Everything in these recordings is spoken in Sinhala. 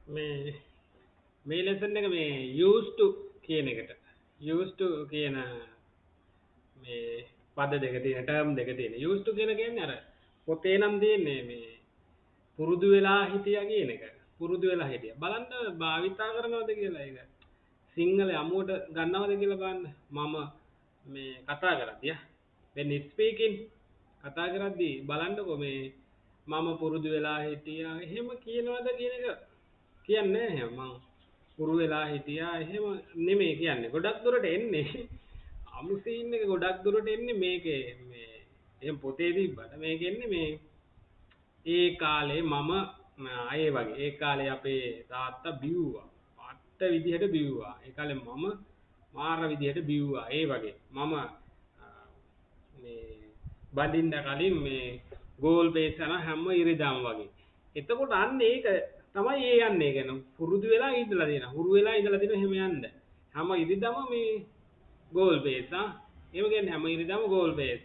මේ මේ ලෙසන් එක මේ used to කියන එකට used to කියන මේ පද දෙක තියෙන ටර්ම් දෙක තියෙන used to කියන්නේ අර පොතේ නම් තියෙන්නේ මේ පුරුදු වෙලා හිටියා කියන එක. පුරුදු වෙලා හිටියා. බලන්න භාවිතා කරනවද කියලා ඒක. සිංහල අමුවට ගන්නවද කියලා බලන්න. මම මේ කතා කරද්දී when speaking කතා කරද්දී බලන්නකෝ මේ මම පුරුදු වෙලා හිටියා එහෙම කියනවද කියන එක කියන්නේ නැහැ මම පුරු වෙලා හිටියා එහෙම නෙමෙයි කියන්නේ. ගොඩක් දුරට එන්නේ අමු සීන් එක ගොඩක් දුරට එන්නේ මේකේ මේ එහෙම පොතේ තිබ්බට මේක එන්නේ මේ ඒ කාලේ මම ඒ වගේ ඒ කාලේ අපේ තාත්තා බිව්වා පට්ට විදිහට බිව්වා ඒ කාලේ මම මාර විදිහට බිව්වා ඒ වගේ මම මේ බඳින්න කලින් මේ ගෝල් බේස් යන හැම ඉරිදාම වගේ එතකොට අන්න ඒක තමයි ඒ යන්නේ කියන පුරුදු වෙලා ඉඳලා දෙනවා හුරු වෙලා ඉඳලා දෙනවා එහෙම යන්න හැම ඉරිදාම මේ ගෝල් බේස් එහෙම කියන්නේ හැම ඉරිදාම ගෝල් බේස්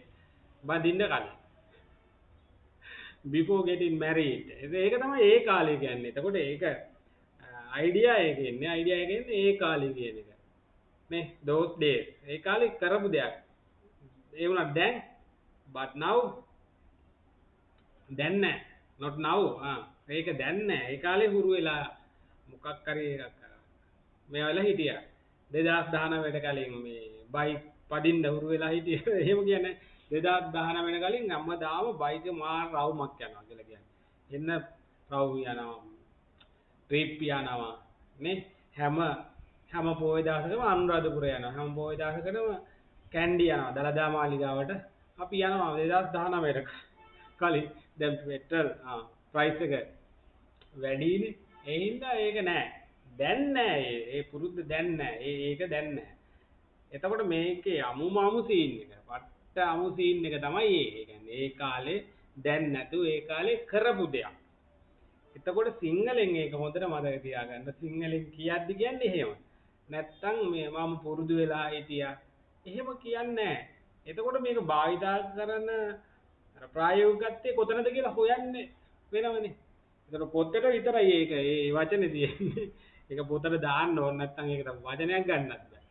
බඳින්න කලින් before getting married ඒක තමයි ඒ කාලේ කියන්නේ. එතකොට ඒක අයිඩියා එකේ ඉන්නේ. අයිඩියා එකේ ඉන්නේ ඒ කාලේ කියන එක. නේ those days. ඒ කාලේ කරපු දෙයක්. ඒ වුණා දැන් but now දැන් නෑ. not now. ඒක දැන් නෑ. ඒ කාලේ හුරු වෙලා මොකක් හරි එකක් මේ වෙලා හිටියා. 2019ට කලින් මේ බයික් පදින්න හුරු වෙලා හිටියා. එහෙම කියන්නේ 2019 වෙන කලින් හැමදාම බයික් මාර රවුමක් යනවා කියලා කියන්නේ. එන්න රවුම් යනවා. ට්‍රිප් යනවා. නේ හැම පොය දවසකම අනුරාධපුර යනවා. හැම පොය දවසකම කැන්ඩි යනවා. දලදා මාලිගාවට අපි යනවා 2019ට කලින් දැන් පෙට්‍රල් ප්‍රයිස් එක වැඩිනේ. ඒ හින්දා ඒක නෑ. දැන් නෑ ඒ පුරුද්ද දැන් නෑ. ඒක දැන් නෑ. එතකොට මේකේ අමුමමු සීන් එක. අමු සීන් එක තමයි ඒ කියන්නේ ඒ කාලේ දැන් නැතු ඒ කාලේ කරපු දෙයක්. එතකොට සිංහලෙන් ඒක හොඳට මතක තියාගන්න. සිංහලෙන් කියද්දි කියන්නේ එහෙම. නැත්තම් මේ මම පුරුදු වෙලා හිටියා. එහෙම කියන්නේ නැහැ. එතකොට මේක භාවිතා කරන ප්‍රායෝගිකත්වයේ කොතනද කියලා හොයන්නේ වෙනවනේ. එතකොට පොතේට විතරයි ඒක ඒ වචනේ තියෙන්නේ. ඒක පොතට දාන්න ඕන නැත්තම් ඒකට වචනයක් ගන්නත් බෑ.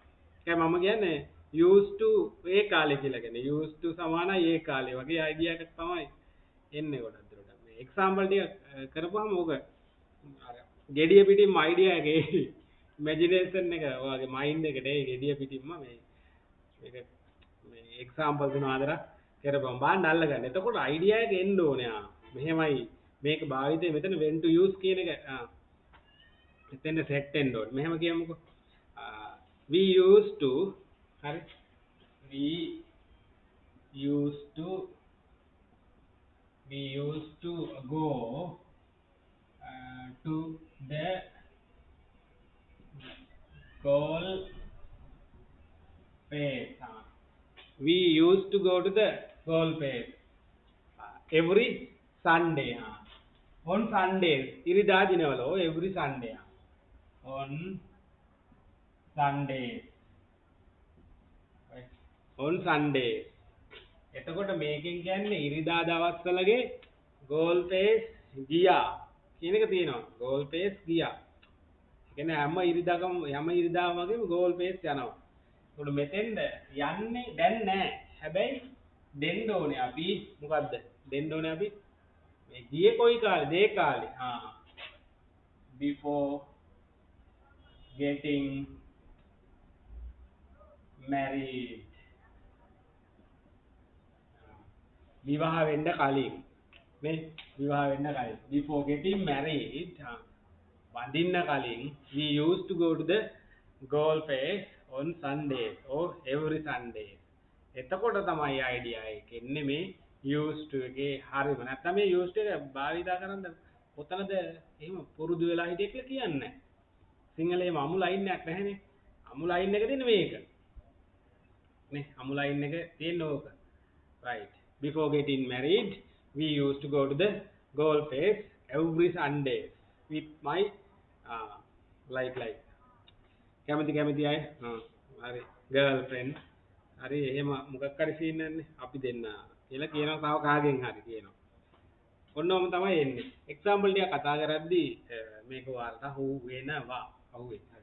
ඒකයි මම කියන්නේ used to ඒ කාලේ කියලා කියන්නේ used to සමානයි ඒ කාලේ වගේ අයිඩියා එකක් තමයි එන්නේ ගොඩක් දුරට මේ එක්සැම්පල් ටික කරපුවාම ඕක අර gediya pitimma අයිඩියා එකේ ඉමේජිනේෂන් එක ඔයාගේ මයින්ඩ් එකට ඒ gediya pitimma මේක මේ එක්සැම්පල් දෙනවා අතර කරපුවාම බලන්න අල්ලගන්න. එතකොට අයිඩියා එක එන්න ඕනේ මෙහෙමයි මේක භාවිතේ මෙතන when to use කියන එක එතෙන්ද සෙට් වෙන්න ඕනේ. මෙහෙම කියමුකෝ we used to hari we used to go to the goal place we used to go to the goal place every Sunday on Sundays irida dinawala every Sunday on Sundays on Sunday එතකොට මේකෙන් කියන්නේ ඉරිදා දවස්වලගේ ගෝල් පේස් ගියා කියන එක තියෙනවා ගෝල් පේස් ගියා ඒ කියන්නේ හැම ඉරිදාම වගේම ගෝල් පේස් යනවා ඒකට මෙතෙන්ද යන්නේ දැන් නෑ හැබැයි දෙන්න ඕනේ අපි මොකද්ද දෙන්න ඕනේ අපි මේ ගියේ කොයි කාලේද ඒ කාලේ before getting married විවාහ වෙන්න කලින් නේ විවාහ වෙන්න කලින් before getting married වඳින්න කලින් we used to go to the goal place on Sundays or every Sunday එතකොට තමයි අයිඩියා එක එන්නේ මේ used to එකේ හරියම නැත්නම් මේ used එක භාවිතා කරන්න කොතනද එහෙම පුරුදු වෙලා හිටිය කියලා කියන්නේ සිංහලේම අමු ලයින් එකක් නැහැනේ අමු ලයින් එක තියෙන්නේ මේක නේ අමු ලයින් එක තියෙන්නේ ඕක right before getting married we used to go to the goal place every Sunday with my like කැමති අය හරි girlfriend හරි එහෙම මොකක් හරි සීන් එකනේ අපි දෙන්න කියලා කියනවා තව කාගෙන් හරි කියනවා ඔන්නෝම තමයි එන්නේ එක්සැම්පල් ටික කතා කරද්දී මේක ඔයාලට හු වෙනවා. අහුවේ. හරි.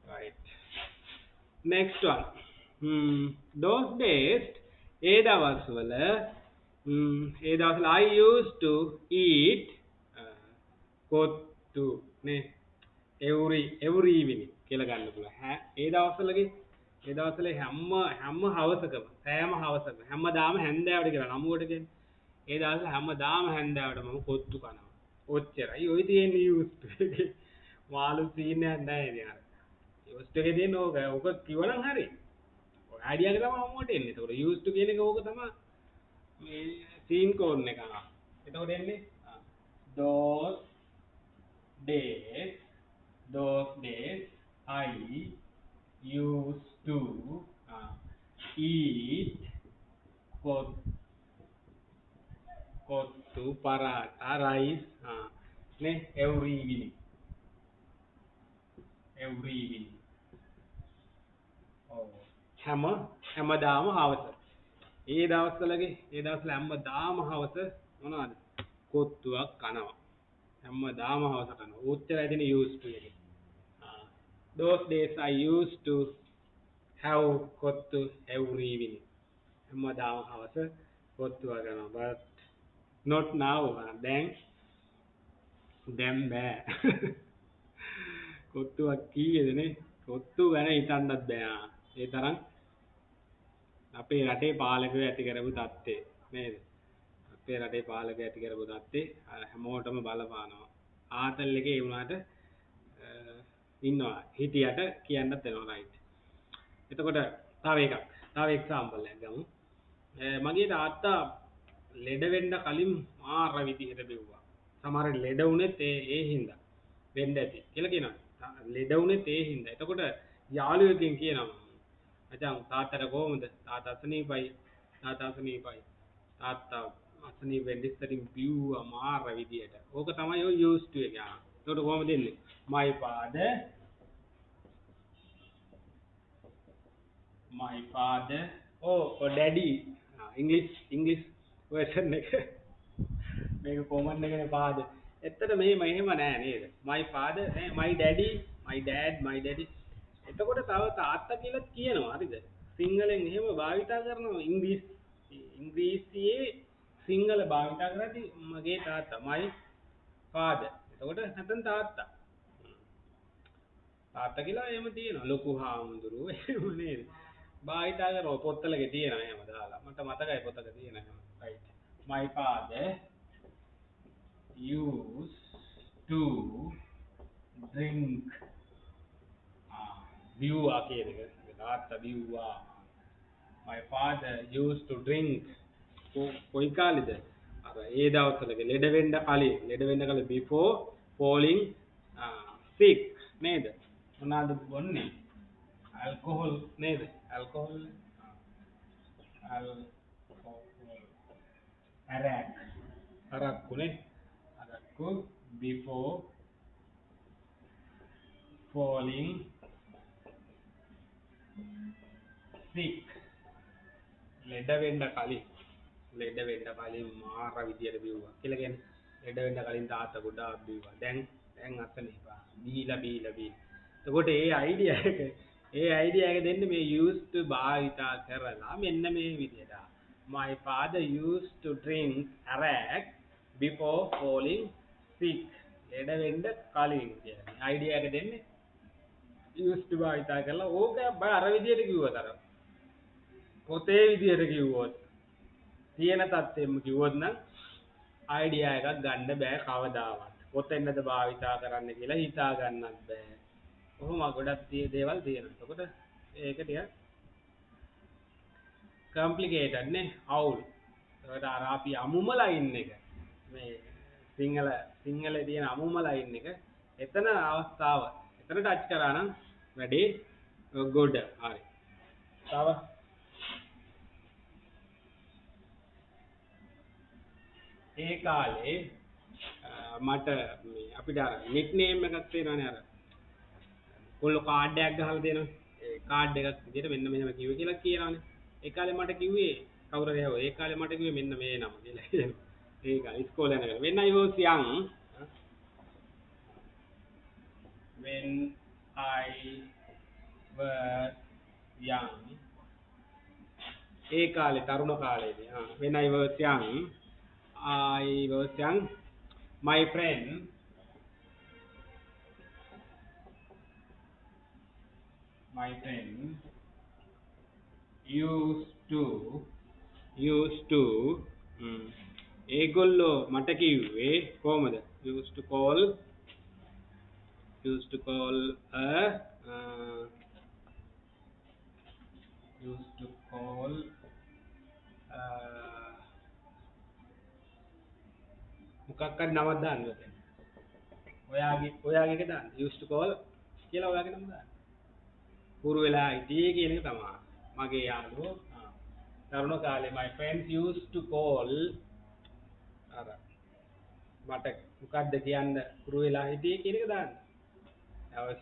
Right. Next one. Those days ඒ දවස්වල ඒ දවස්වල I used to eat kottu නේ every evening කියලා ගන්න පුළුවන්. ඒ දවස්වල හැම හවසකම සෑම හවසකම හැමදාම හැන්දෑවට කියලා නමුවට කියන්නේ. ඒ දවස්වල හැමදාම හැන්දෑවට මම කොත්තු කනවා. ඔච්චරයි. ඔය තියෙන්නේ used to එකේ. මාළු සීන් එකක් නැහැ ඉතින් අර. used to එකේ තියෙන ඕක කිව්වනම් හරි. ඔය අයිඩියා එක තමයි මමට එන්නේ. ඒතකොට used to කියන එක ඕක තමයි මේ සීන් කෝඩ් එක. එතකොට එන්නේ those days I used to eat kottu paratha rice ne every evening හැමදාම හවස ඒ දවස්වල හැමදාම හවස මොනවද කොත්තුවක් කනවා හැමදාම හවස කනවා උච්චරයි දෙන used to එකේ those days I used to have kottu every evening හැමදාම හවස කොත්තුවක් කනවා but not now දැන් බෑ කොත්තුවක් කීයේදනේ කොත්තු ගැන හිතන්නත් බෑ ඒ තරම් අපේ රටේ පාලකයෝ ඇති කරපු தත්ත්වය නේද අපේ රටේ පාලකයෝ ඇති කරපු தත්ත්වය හැමෝටම බලපානවා ආතල් එකේ ඒ වුණාට ඉන්නවා හිටියට කියන්නත් වෙනවා රයිට් එතකොට තව එක්සැම්පල් එකක් ගමු මගේ තාත්තා ලෙඩ වෙන්න කලින් මාර විදිහට බෙව්වා සමහර ලෙඩ වුණෙත් ඒ හින්දා වෙන්න ඇති කියලා කියනවා ලෙඩ වුණෙත් ඒ හින්දා එතකොට යාළුවෙක්ගෙන් කියනවා මචං තාත්තට කොහොමද තාත්තා අසනීපයි තාත්තා අසනීප වෙන්න ඉස්සරින් බිව්වා මාර විදියට ඕක තමයි ඔය used to එක එතකොට කොහොමද දෙන්නේ my father or daddy english version එක මේක common එකනේ father එතන මෙහෙම නෑ නේද my father my daddy එතකොට තව තාත්තා කියලා කියනවා හරිද සිංහලෙන් එහෙම භාවිතා කරනවා ඉංග්‍රීසියේ සිංහල භාවිතා කරද්දී මගේ තාත්තා my father එතකොට නැතන් තාත්තා කියලා එහෙම තියෙනවා ලොකු හාමුදුරුවෝ එහෙම නේද භාවිතා කරනවා පොත්වලගේ තියෙනවා එහෙම දාලා මට මතකයි පොතක තියෙනවා right my father used to drink බිව්වා කියන එක තාත්තා බිව්වා my father used to drink කොයි කාලෙද අර ඒ දවස්වල ලෙඩ වෙන්න කලින් before falling sick නේද මොනවාද බොන්නේ alcohol නේද alcohol අරක්කු before falling sick ලෙඩ වෙන්න කලින් මාර විදියට බිව්වා කියලා කියන්නේ ලෙඩ වෙන්න කලින් තාත්තා ගොඩාක් බිව්වා දැන් අසනීපා බීලා එතකොට ඒ අයිඩියා එක දෙන්න මේ used to භාවිතා කරලා මෙන්න මේ විදියට my father used to drink arak before falling sick ලෙඩ වෙන්න කලින් කියන්නේ අයිඩියා එක දෙන්නේ used to භාවිතා කරලා ඕක බය අර විදියට කිව්වතර පොතේ විදියට කිව්වොත් තියෙන තත්ත්වෙම කිව්වොත් නම් අයිඩියා එකක් ගන්න බෑ කවදාවත් පොතෙන්ද භාවිතා කරන්න කියලා හිතා ගන්නත් බෑ කොහොම ගොඩක් දේවල් තියෙනවා එතකොට ඒක ටිකක් complicated නේ අවුල් ඒකට අර අපි අමුම ලයින් එක මේ සිංහලේ තියෙන අමුම ලයින් එක එතන අවස්ථාව එතන ටච් කරා නම් වැඩි ගොඩ හරි තව ඒ කාලේ මට අපිට අර නික්නේම් එකක් තියෙනවානේ අර ඔයගොල්ලෝ කාඩ් එකක් ගහලා දෙනවා. ඒ කාඩ් එකක් විදිහට මෙන්න මෙහෙම කිව්වේ කියලා කියනවානේ. ඒ කාලේ මට කිව්වේ කවුරු හරි ආවෝ. ඒ කාලේ මට කිව්වේ මෙන්න මේ නම කියලා කියනවා. ඒක ඉස්කෝලේ යනකොට. When I was young, when I was young, ඒ කාලේ තරුණ කාලේදී. When I was young, my friend used to ඒගොල්ලෝ මට කිව්වේ කොහමද used to call a used to call මොකක් හරි නමක් දාන්න බෑ. ඔයාගේ එක දාන්න. used to call කියලා ඔයාගේ නම දාන්න. පුරු වෙලා හිටියේ කියන එක තමයි. මගේ යාළුවෝ තරුණ කාලේ my friends used to call අර මට මොකද්ද කියන්න පුරු වෙලා හිටියේ කියන එක දාන්න.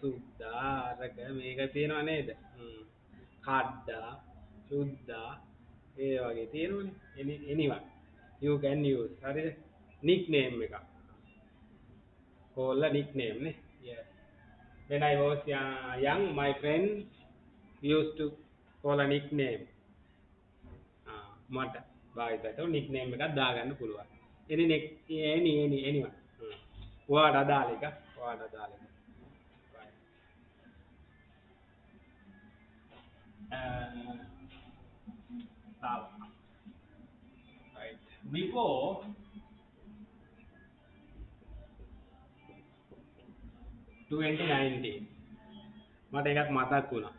සුද්දා අරක මේක තියෙනව නේද? කඩ්ඩා සුද්දා ඒ වගේ තියෙනවනේ. anyone you can use. හරිද? nickname එක. call a nickname නේ. yes. When I was young, my friends used to call a nickname. මට භාවිතයට nickname එකක් දාගන්න පුළුවන්. anyone. ඔයාට අදාළ එක. Right. Before 2019 මට එකක් මතක් වුණා.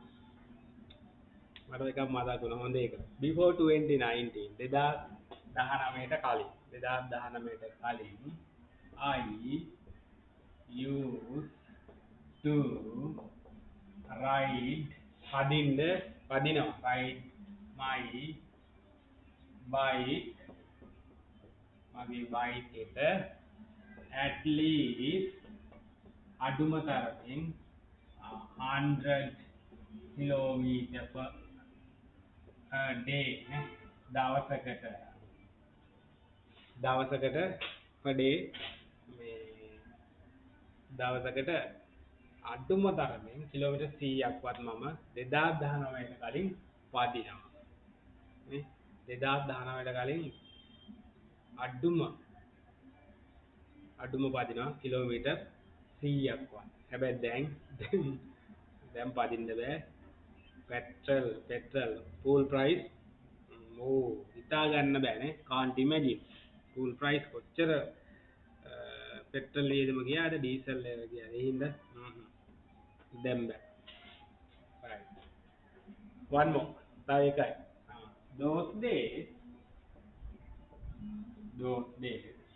හොඳ එක. Before 2019 2019ට කලින් I used to ride my bike මගේ බයික් එක at least අඩුම තරමින් 100 kilometer per day දවසකට per day දවසකට අඩුම තරමින් කිලෝමීටර් 100ක්වත් මම 2019ට කලින් පදිනවා. නේ 2019ට කලින් අඩුම පදිනවා කිලෝමීටර් 100ක්වත්. හැබැයි දැන් පදින්න බෑ. petrol full price හිතා ගන්න බෑනේ. can't imagine full price කොච්චර petrol එකේදම ගියාද diesel එකේ ගියාද ඒ හින්දා දැන් බෑ. right. one more තව එකයි. those days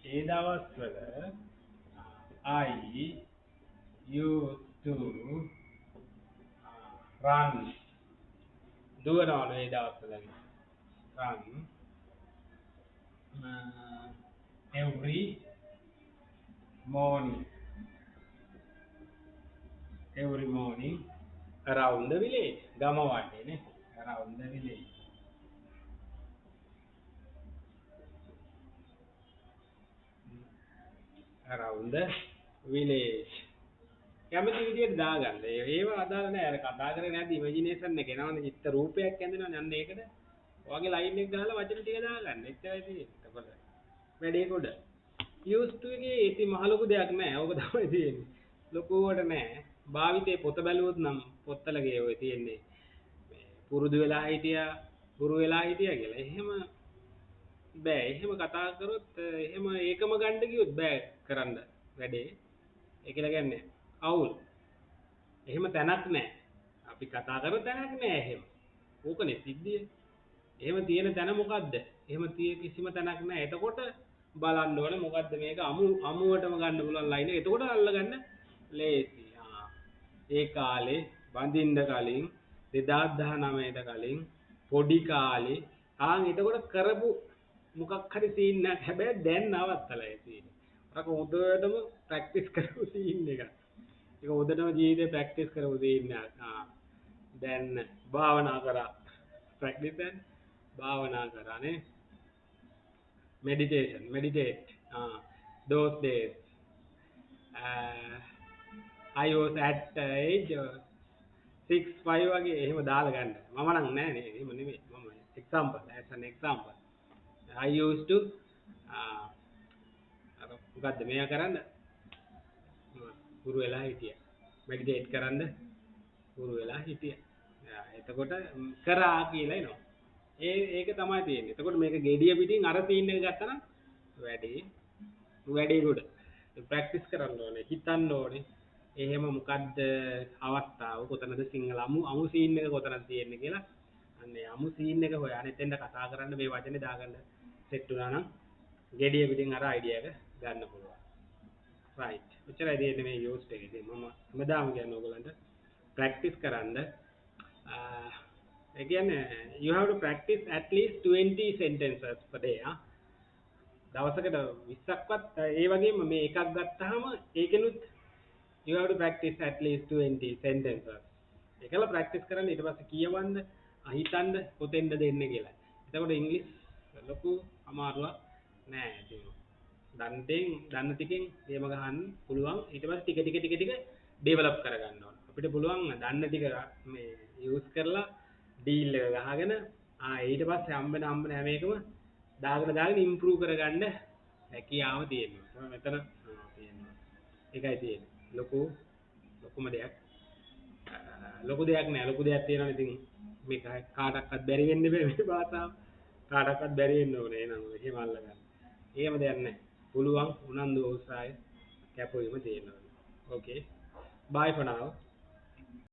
ඒ දවස්වල I used to run දුවනවලු ඒ දවස්වල run every morning around the village. ගම වටේ නේ around the village. කැමති විදියට දාගන්න. ඒව අදාළ නෑ. අර කතා කරේ නැද්ද ඉමේජිනේෂන් එක එනවනේ චිත්ත රූපයක් ඇඳෙනවනේ. අන්න ඒකට ඔයගේ ලයින් එක ගහලා වචන ටික දාගන්න. එච්චරයි තියෙන්නේ. එතකොට වැඩේ කොට. used to එකේ ඉතින් මහ ලොකු දෙයක් නෑ. ඕක තමයි තියෙන්නේ. ලොකුවට නෑ. භාවිතේ පොත බැලුවොත් නම් පොත්වලගේ ඔය තියෙන්නේ පුරුදු වෙලා හිටියා කියලා. එහෙම බෑ. එහෙම කතා කරොත් එහෙම ඒකම ගන්න ගියොත් බෑ කරන්න වැඩේ. ඒ කියලා කියන්නේ අවුල්. එහෙම තැනක් නෑ. අපි කතා කරන තැනක් නෑ එහෙම. ඕකනේ සිද්ධිය. එහෙම තියෙන තැන මොකද්ද? එහෙම කිසිම තැනක් නෑ. එතකොට බලන්න ඕනේ මොකද්ද මේක අමුවටම ගන්න පුළුවන් ලයින් එක. එතකොට අල්ලගන්න ලේසි. ඒ කාලේ බඳින්න කලින් 2019ට කලින් පොඩි කාලේ එතකොට කරපු මොකක් හරි සීන් එකක්. හැබැයි දැන් නවත්තලා ඒ සීන්. අර කොහොමදටම ප්‍රැක්ටිස් කරපු සීන් එක. ඒක හොඳටම ජීවිතේ ප්‍රැක්ටිස් කරපු තියෙනවා. දැන් භාවනා කරා. ප්‍රැක්ටිස් දැන් භාවනා කරා නේ. Meditate. Those days. Uh, I was at age 6 5 වගේ එහෙම දාලා ගන්න. මම නම් නෑ නේ. එහෙම නෙමෙයි. මම example as an example. I used to අර මොකද්ද මෙයා කරන්න හුරු වෙලා හිටියා. මෙඩිටේට් කරන්න හුරු වෙලා හිටියා. එතකොට කරා කියලා එනවා. ඒක තමයි තියෙන්නේ. එතකොට මේක gediya පිටින් අර සීන් එක ගත්තා නම් වැඩේ ගොඩ. ප්‍රැක්ටිස් කරන්න ඕනේ. හිතන්න ඕනේ. එහෙම මොකද්ද අවස්ථාව කොතනද සිංහල අමු සීන් එක කොතනද තියෙන්නේ කියලා. අන්නේ අමු සීන් එක හොයන්න එතෙන්ට කතා කරන්න මේ වචනේ දාගන්න සෙට් වුණා නම් gediya පිටින් අර අයිඩියා එක ගන්න පුළුවන්. right. එච්චරයි දෙන්නේ මේ යෝස්ට් එකේ. මම හැමදාම කියන්නේ ඔයගලන්ට ප්‍රැක්ටිස් කරන්න. again you have to practice at least 20 sentences per day. දවසකට 20ක්වත් ඒ වගේම මේ එකක් ගත්තාම ඒකෙනුත් you have to practice at least 20 sentences. ඒකල ප්‍රැක්ටිස් කරන්න ඊට පස්සේ කියවන්න හිතන්න කොතෙන්ද දෙන්නේ කියලා. එතකොට ඉංග්‍රීසි ලොකු අමාරුවක් නෑ. ඉතින් දන්න ටිකෙන් දේම ගහන්න පුළුවන්. ඊට පස්සේ ටික ඩෙවලොප් කරගන්න ඕන. අපිට පුළුවන් දන්න ටික මේ යූස් කරලා ඩීල් එක ගහගෙන ඊට පස්සේ හම්බෙන හැම එකම දාගෙන ඉම්ප්‍රූව් කරගන්න හැකියාව තියෙනවා. මෙතන තියෙනවා. ඒකයි තියෙන්නේ. ලොකුම දෙයක්. ලොකු දෙයක් නෑ. ලොකු දෙයක් තියෙනවා ඉතින් මේක කාටවත් බැරි වෙන්න බෑ මේ භාෂාව. කාටවත් බැරි වෙන්න ඕනේ නේද? එහෙම අල්ලගන්න. එහෙම දෙයක් නෑ. පුළුවන් උනන්දු උත්සාහය කැපවීම තියෙනවා. Okay. Bye for now.